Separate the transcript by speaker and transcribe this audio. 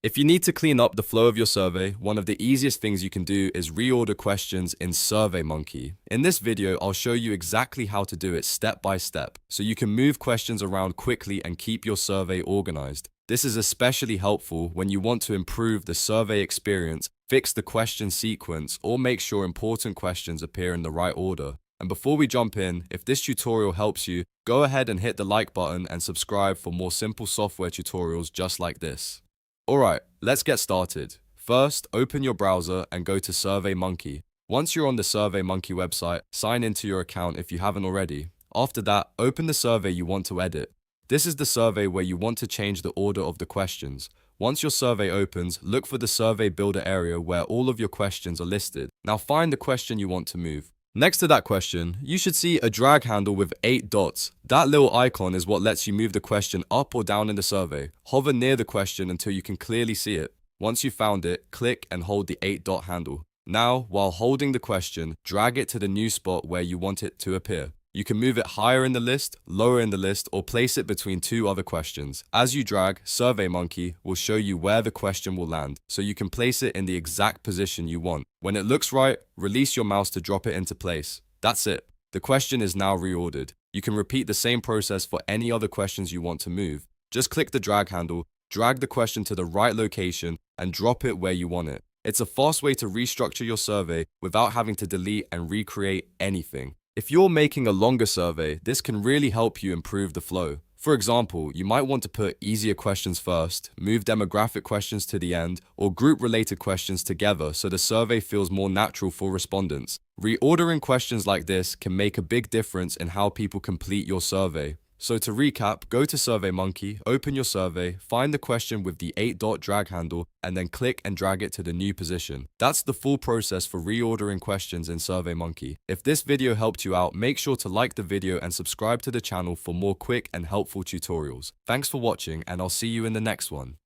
Speaker 1: If you need to clean up the flow of your survey, one of the easiest things you can do is reorder questions in SurveyMonkey. In this video, I'll show you exactly how to do it step by step, so you can move questions around quickly and keep your survey organized. This is especially helpful when you want to improve the survey experience, fix the question sequence, or make sure important questions appear in the right order. And before we jump in, if this tutorial helps you, go ahead and hit the like button and subscribe for more simple software tutorials just like this. Alright, let's get started. First, open your browser and go to SurveyMonkey. Once you're on the SurveyMonkey website, sign into your account if you haven't already. After that, open the survey you want to edit. This is the survey where you want to change the order of the questions. Once your survey opens, look for the survey builder area where all of your questions are listed. Now find the question you want to move. Next to that question, you should see a drag handle with 8 dots. That little icon is what lets you move the question up or down in the survey. Hover near the question until you can clearly see it. Once you've found it, click and hold the 8-dot handle. Now, while holding the question, drag it to the new spot where you want it to appear. You can move it higher in the list, lower in the list, or place it between two other questions. As you drag, SurveyMonkey will show you where the question will land, so you can place it in the exact position you want. When it looks right, release your mouse to drop it into place. That's it. The question is now reordered. You can repeat the same process for any other questions you want to move. Just click the drag handle, drag the question to the right location, and drop it where you want it. It's a fast way to restructure your survey without having to delete and recreate anything. If you're making a longer survey, this can really help you improve the flow. For example, you might want to put easier questions first, move demographic questions to the end, or group related questions together so the survey feels more natural for respondents. Reordering questions like this can make a big difference in how people complete your survey. So to recap, go to SurveyMonkey, open your survey, find the question with the 8-dot drag handle, and then click and drag it to the new position. That's the full process for reordering questions in SurveyMonkey. If this video helped you out, make sure to like the video and subscribe to the channel for more quick and helpful tutorials. Thanks for watching, and I'll see you in the next one.